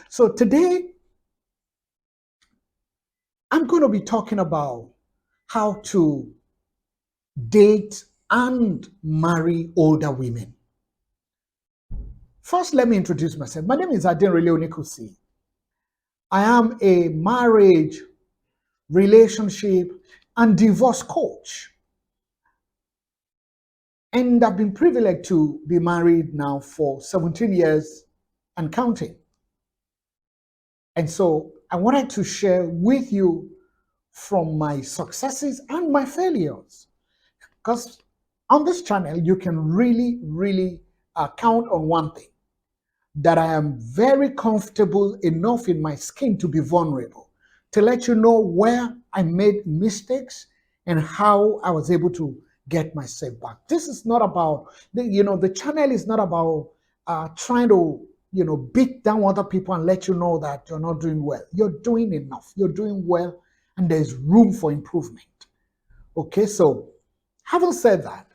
So today I'm going to be talking about how to date and marry older women. First, let me introduce myself. My name is Adenrele Onikosi. I am a marriage, relationship, and divorce coach. And I've been privileged to be married now for 17 years and counting. And so I wanted to share with you from my successes and my failures. Because on this channel, you can really count on one thing, that I am very comfortable enough in my skin to be vulnerable, to let you know where I made mistakes and how I was able to get myself back. This is not about, the channel is not about trying to, beat down other people and let you know that you're not doing well. You're doing enough. You're doing well, and there's room for improvement. Okay, so having said that,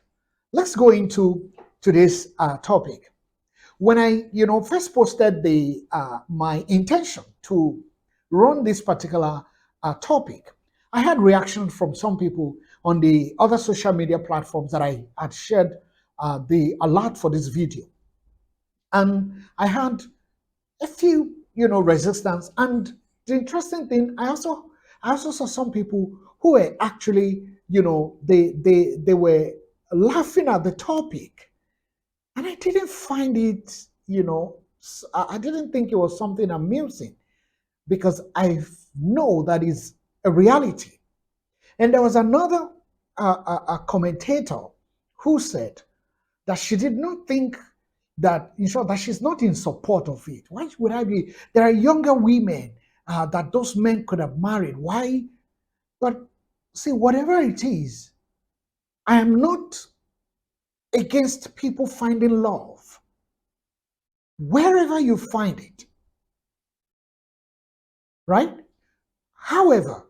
let's go into today's topic. When I, first posted the my intention to run this particular topic, I had reaction from some people on the other social media platforms that I had shared the alert for this video, and I had a few, resistance. And the interesting thing, I also saw some people who were actually, they were laughing at the topic, and I didn't find it, I didn't think it was something amusing, because I know that is a reality. And there was another a commentator who said that she did not think that, in short, that she's not in support of it. Why would I be? There are younger women that those men could have married. Why? But see, whatever it is, I am not against people finding love wherever you find it, right? However,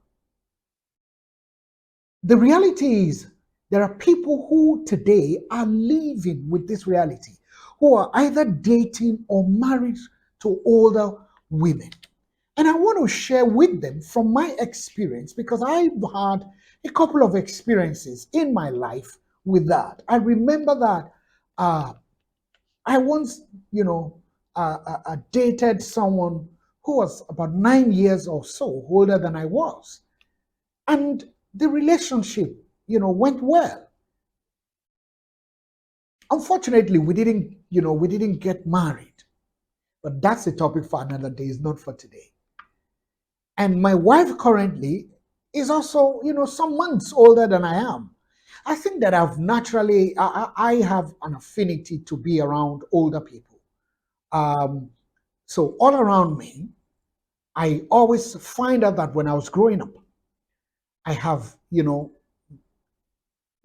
the reality is there are people who today are living with this reality, who are either dating or married to older women. And I want to share with them from my experience, because I've had a couple of experiences in my life with that. I remember that I once, dated someone who was about 9 years or so older than I was. And the relationship, went well. Unfortunately, we didn't get married. But that's a topic for another day, it's not for today. And my wife currently is also, some months older than I am. I think that I've naturally, I have an affinity to be around older people. Um, so all around me, I always find out that when I was growing up, I have,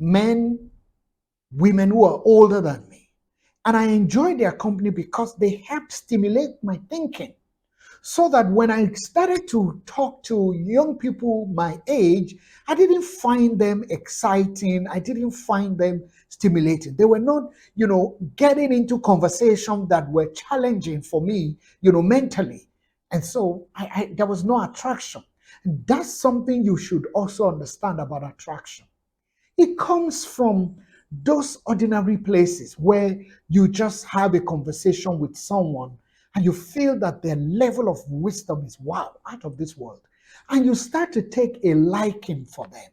men, women who are older than me. And I enjoy their company because they help stimulate my thinking. So that when I started to talk to young people my age, I didn't find them exciting. I didn't find them stimulating. They were not, getting into conversation that were challenging for me, mentally. And so there was no attraction. And that's something you should also understand about attraction. It comes from those ordinary places where you just have a conversation with someone and you feel that their level of wisdom is wow, out of this world. And you start to take a liking for them.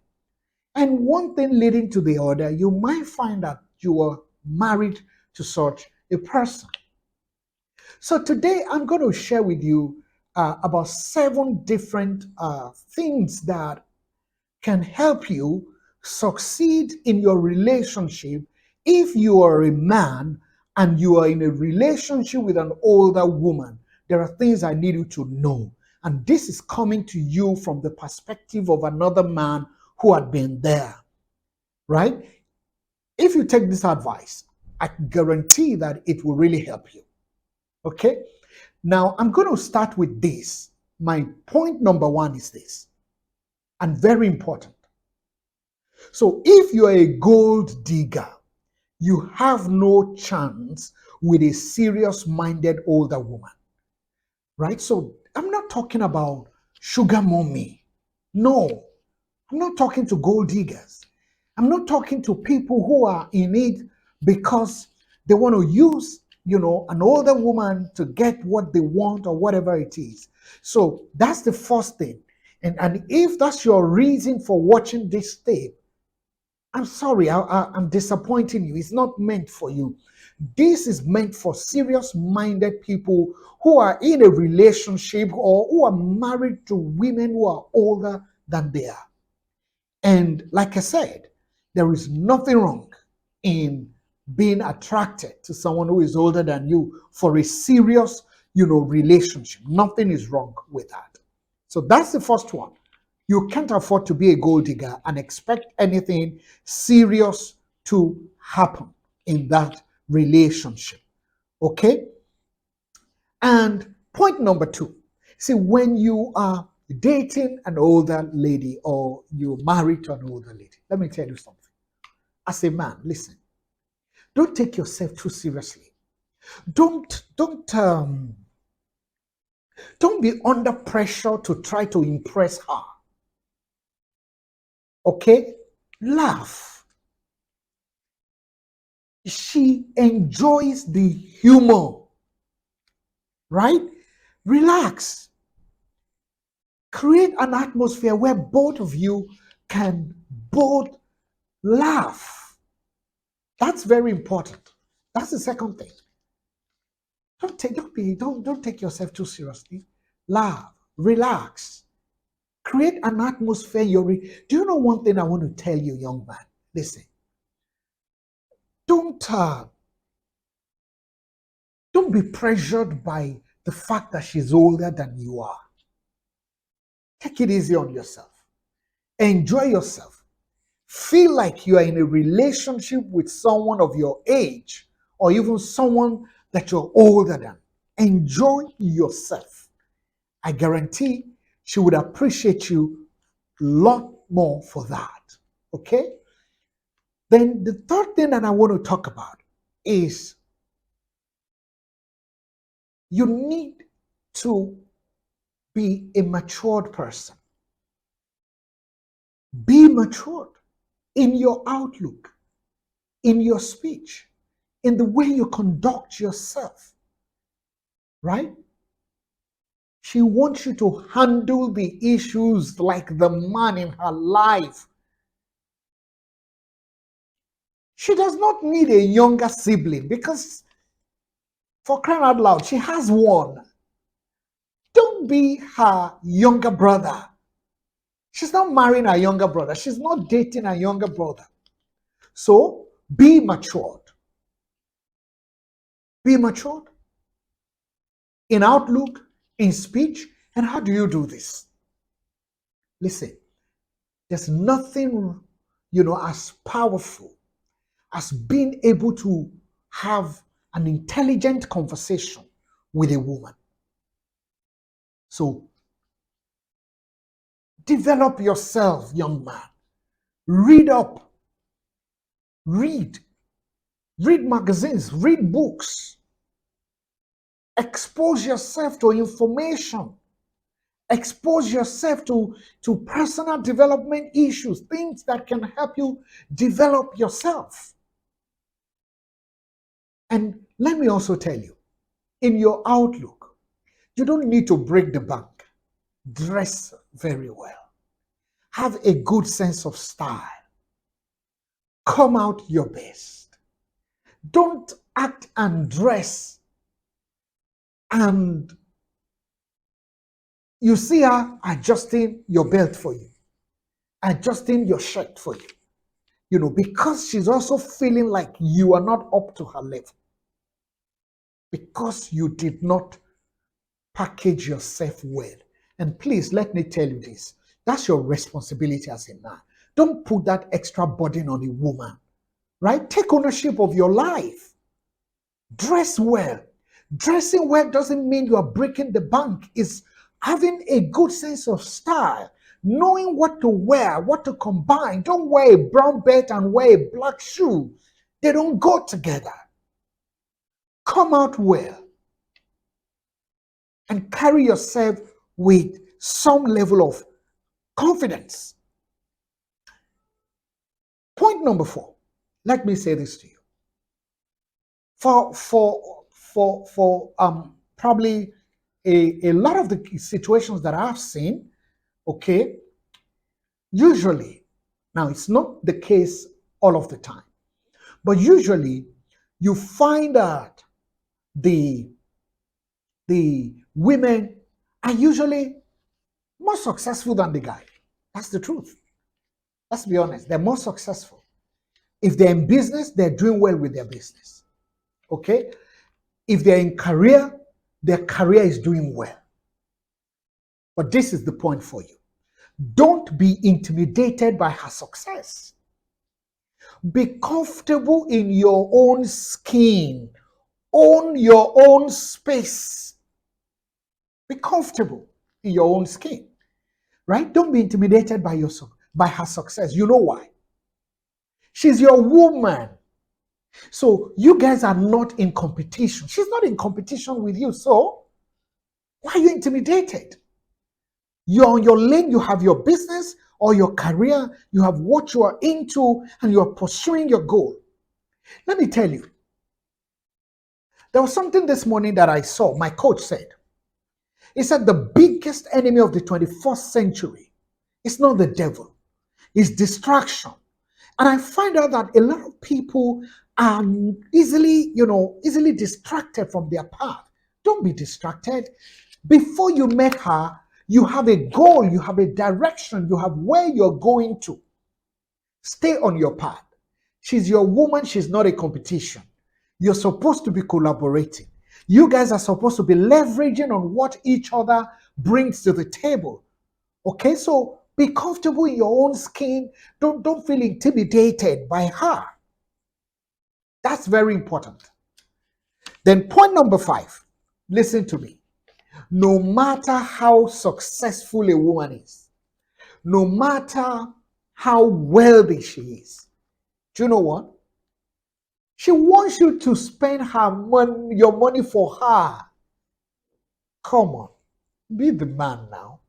And one thing leading to the other, you might find that you are married to such a person. So today I'm going to share with you about 7 different things that can help you succeed in your relationship if you are a man and you are in a relationship with an older woman. There are things I need you to know. And this is coming to you from the perspective of another man who had been there, right? If you take this advice, I guarantee that it will really help you. Okay? Now, I'm going to start with this. My point number 1 is this, and very important. So if you're a gold digger, you have no chance with a serious minded older woman, right? So I'm not talking about sugar mommy. No, I'm not talking to gold diggers. I'm not talking to people who are in need because they want to use, an older woman to get what they want or whatever it is. So that's the first thing. And if that's your reason for watching this tape, I'm sorry, I'm disappointing you. It's not meant for you. This is meant for serious minded people who are in a relationship or who are married to women who are older than they are. And like I said, there is nothing wrong in being attracted to someone who is older than you for a serious, relationship. Nothing is wrong with that. So that's the first one. You can't afford to be a gold digger and expect anything serious to happen in that relationship. Okay? And point number two, see, when you are dating an older lady or you're married to an older lady, let me tell you something. As a man, listen, don't take yourself too seriously. Don't be under pressure to try to impress her. Okay? Laugh. She enjoys the humor, right? Relax. Create an atmosphere where both of you can both laugh. That's very important. That's the second thing. Don't take yourself too seriously. Laugh, relax, create an atmosphere. Do you know one thing I want to tell you, young man? Listen, don't uh, don't be pressured by the fact that she's older than you are. Take it easy on yourself. Enjoy yourself. Feel like you are in a relationship with someone of your age or even someone that you're older than. Enjoy yourself. I guarantee she would appreciate you a lot more for that. Okay? Then the third thing that I want to talk about is you need to be a matured person. Be matured in your outlook, in your speech, in the way you conduct yourself, right? She wants you to handle the issues like the man in her life. She does not need a younger sibling because, for crying out loud, she has one. Don't be her younger brother. She's not marrying her younger brother. She's not dating her younger brother. So be matured. Be matured in outlook, in speech. And how do you do this? Listen, there's nothing, as powerful as being able to have an intelligent conversation with a woman. So develop yourself, young man. Read up. Read. Read magazines. Read books. Expose yourself to information. Expose yourself to personal development issues, things that can help you develop yourself. And let me also tell you, in your outlook, you don't need to break the bank. Dress very well. Have a good sense of style. Come out your best. Don't act and dress and you see her adjusting your belt for you, adjusting your shirt for you, because she's also feeling like you are not up to her level because you did not package yourself well. And please let me tell you this, that's your responsibility as a man. Don't put that extra burden on a woman, right? Take ownership of your life. Dress well. Dressing well doesn't mean you are breaking the bank. It's having a good sense of style, knowing what to wear, what to combine. Don't wear a brown belt and wear a black shoe. They don't go together. Come out well. and carry yourself with some level of confidence. Point number 4. Let me say this to you. For probably a lot of the situations that I've seen, okay, usually, now it's not the case all of the time, but usually you find that the women are usually more successful than the guy. That's the truth. Let's be honest. They're more successful. If they're in business, they're doing well with their business. Okay? If they're in career, their career is doing well. But this is the point for you. Don't be intimidated by her success. Be comfortable in your own skin. Own your own space. Be comfortable in your own skin. Right? Don't be intimidated by her success. You know why? She's your woman. So you guys are not in competition. She's not in competition with you. So why are you intimidated? You're on your lane, you have your business or your career, you have what you are into, and you're pursuing your goal. Let me tell you, there was something this morning that I saw. My coach said, he said the biggest enemy of the 21st century is not the devil, it's distraction. And I find out that a lot of people are easily distracted from their path. Don't be distracted. Before you met her, you have a goal, you have a direction, you have where you're going to. Stay on your path. She's your woman, she's not a competition. You're supposed to be collaborating. You guys are supposed to be leveraging on what each other brings to the table. Okay, so be comfortable in your own skin. Don't feel intimidated by her. That's very important. Then point number 5, listen to me. No matter how successful a woman is, no matter how wealthy she is, do you know what? She wants you to spend your money for her. Come on, be the man now.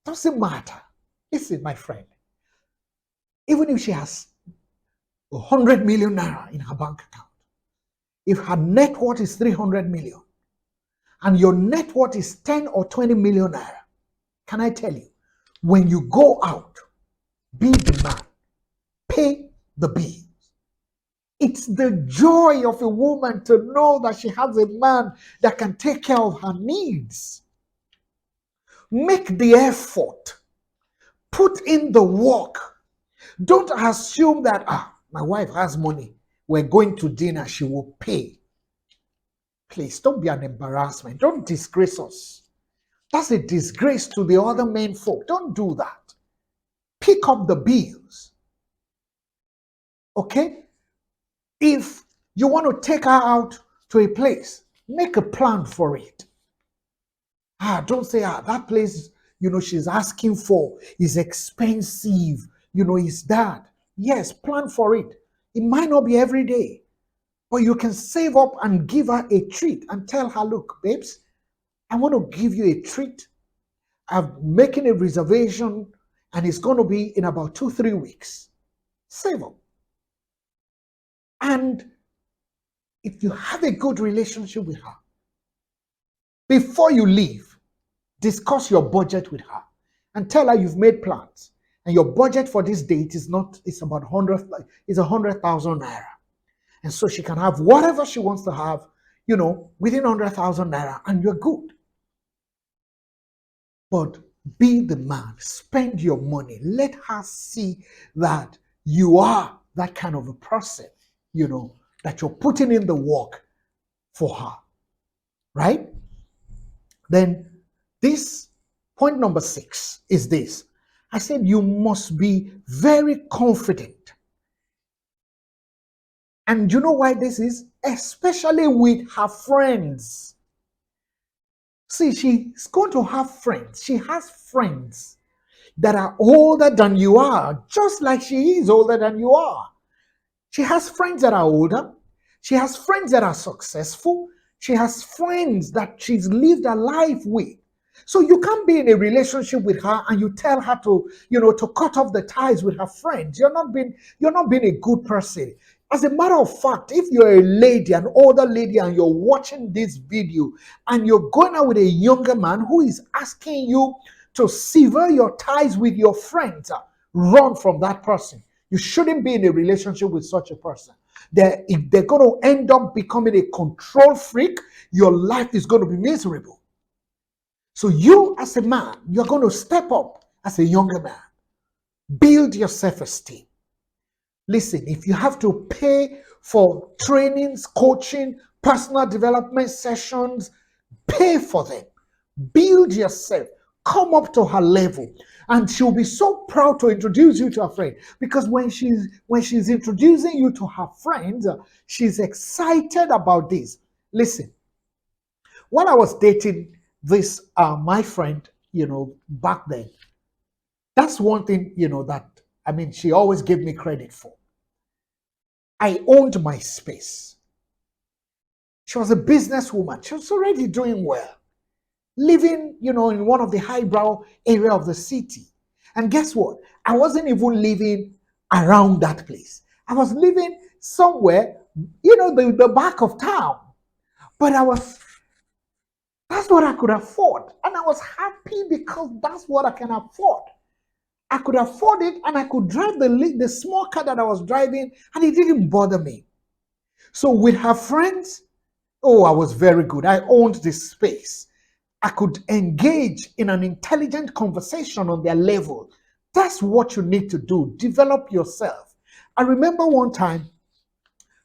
Doesn't matter. Listen, my friend, even if she has 100 million naira in her bank account, if her net worth is 300 million and your net worth is 10 or 20 million naira, can I tell you, when you go out, be the man, pay the bills. It's the joy of a woman to know that she has a man that can take care of her needs. Make the effort. Put in the work. Don't assume that, my wife has money. We're going to dinner. She will pay. Please, don't be an embarrassment. Don't disgrace us. That's a disgrace to the other men folk. Don't do that. Pick up the bills. Okay? If you want to take her out to a place, make a plan for it. Don't say, that place, she's asking for is expensive. Is that. Yes, plan for it. It might not be every day, but you can save up and give her a treat and tell her, look, babes, I want to give you a treat. I'm making a reservation and it's going to be in about 2-3 weeks. Save up. And if you have a good relationship with her, before you leave, discuss your budget with her and tell her you've made plans and your budget for this date is about 100,000 naira. And so she can have whatever she wants to have, within 100,000 naira, and you're good. But be the man, spend your money. Let her see that you are that kind of a person, that you're putting in the work for her, right? Then this point number 6 is this. I said you must be very confident. And you know why this is? Especially with her friends. See, she's going to have friends. She has friends that are older than you are, just like she is older than you are. She has friends that are older. She has friends that are successful. She has friends that she's lived her life with. So you can't be in a relationship with her and you tell her to, to cut off the ties with her friends. You're not being a good person. As a matter of fact, if you're a lady, an older lady, and you're watching this video and you're going out with a younger man who is asking you to sever your ties with your friends, run from that person. You shouldn't be in a relationship with such a person. If they're going to end up becoming a control freak, your life is going to be miserable. So you as a man, you're going to step up as a younger man. Build your self-esteem. Listen, if you have to pay for trainings, coaching, personal development sessions, pay for them. Build yourself. Come up to her level. And she'll be so proud to introduce you to her friend. Because when she's introducing you to her friends, she's excited about this. Listen, when I was dating this my friend, back then, that's one thing, that she always gave me credit for. I owned my space. She was a businesswoman. She was already doing well, living, in one of the highbrow area of the city. And guess what? I wasn't even living around that place. I was living somewhere, the back of town. But that's what I could afford. And I was happy because that's what I can afford. I could afford it and I could drive the small car that I was driving and it didn't bother me. So with her friends, oh, I was very good. I owned this space. I could engage in an intelligent conversation on their level. That's what you need to do. Develop yourself. I remember one time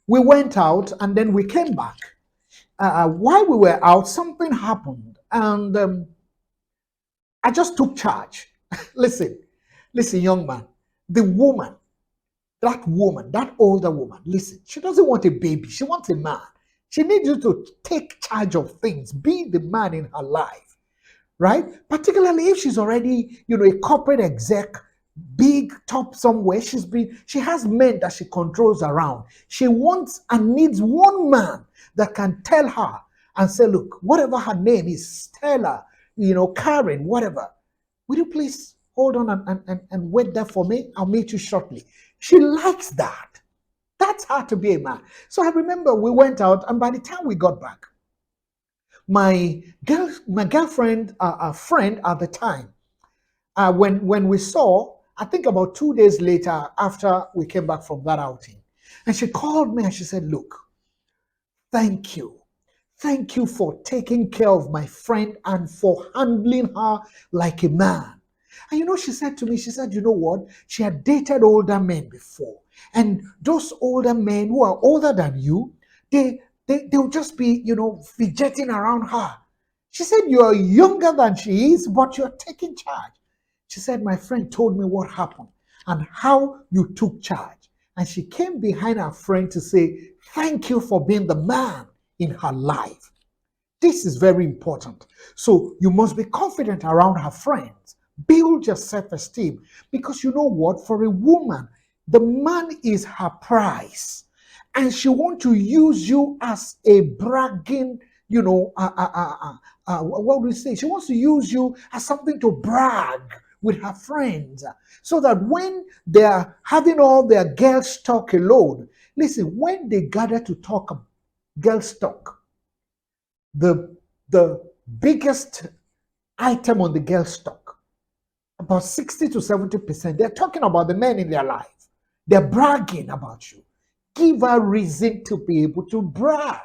we went out and then we came back. While we were out, something happened and I just took charge. Listen, young man, that older woman, listen, she doesn't want a baby. She wants a man. She needs you to take charge of things, be the man in her life, right? Particularly if she's already, a corporate exec, big top somewhere. She has men that she controls around. She wants and needs one man that can tell her and say, look, whatever her name is, Stella, Karen, whatever, will you please hold on and wait there for me? I'll meet you shortly. She likes that. That's how to be a man. So I remember we went out, and by the time we got back, my girlfriend, a friend at the time, when we saw, I think about 2 days later after we came back from that outing, and she called me and she said, look, thank you. Thank you for taking care of my friend and for handling her like a man. And she said to me, she said, you know what? She had dated older men before. And those older men who are older than you, they'll just be, fidgeting around her. She said, you're younger than she is, but you're taking charge. She said, my friend told me what happened and how you took charge. And she came behind her friend to say, thank you for being the man in her life. This is very important. So you must be confident around her friends. Build your self-esteem because you know what? For a woman, the man is her prize. And she wants to use you as a bragging, what do we say? She wants to use you as something to brag with her friends so that when they're having all their girls talk alone, listen, when they gather to talk girls talk, the biggest item on the girls talk, about 60 to 70%, they're talking about the men in their life. They're bragging about you. Give her reason to be able to brag.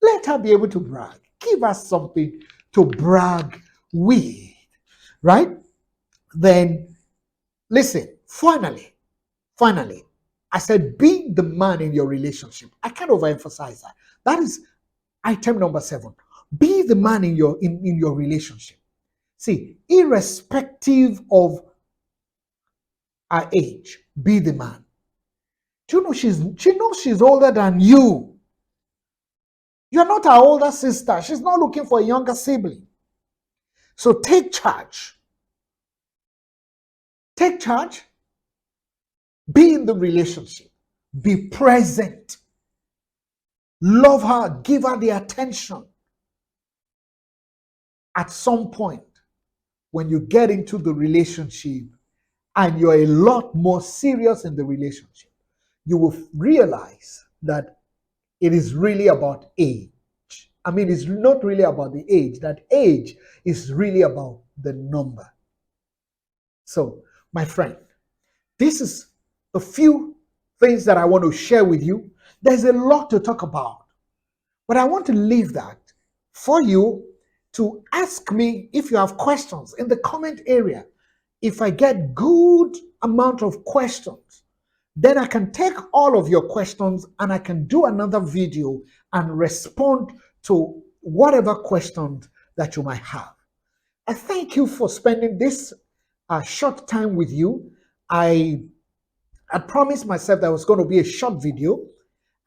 Let her be able to brag. Give her something to brag with, right? Then, listen, finally, I said, be the man in your relationship. I can't overemphasize that. That is item number 7. Be the man in your relationship. See, irrespective of her age, be the man. Do you know she knows she's older than you. You're not her older sister. She's not looking for a younger sibling. So take charge. Take charge. Be in the relationship. Be present. Love her, give her the attention. At some point, when you get into the relationship and you're a lot more serious in the relationship, you will realize that it is really about age. I mean, it's not really about the age. That age is really about the number. So, my friend, this is a few things that I want to share with you. There's a lot to talk about, but I want to leave that for you to ask me if you have questions in the comment area. If I get good amount of questions, then I can take all of your questions and I can do another video and respond to whatever questions that you might have. I thank you for spending this short time with you. I promised myself that was going to be a short video,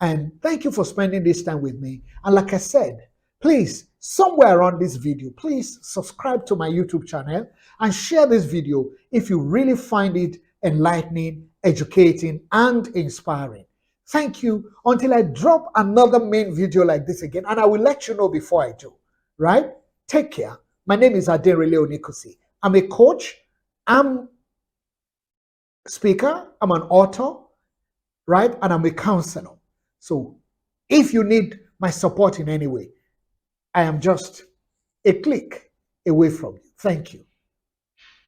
and thank you for spending this time with me. And like I said, please, somewhere around this video, please subscribe to my YouTube channel and share this video if you really find it enlightening, educating, and inspiring. Thank you until I drop another main video like this again, and I will let you know before I do, right? Take care. My name is Adenrele Onikosi. I'm a coach, I'm a speaker, I'm an author, right? And I'm a counselor. So if you need my support in any way, I am just a click away from you. Thank you.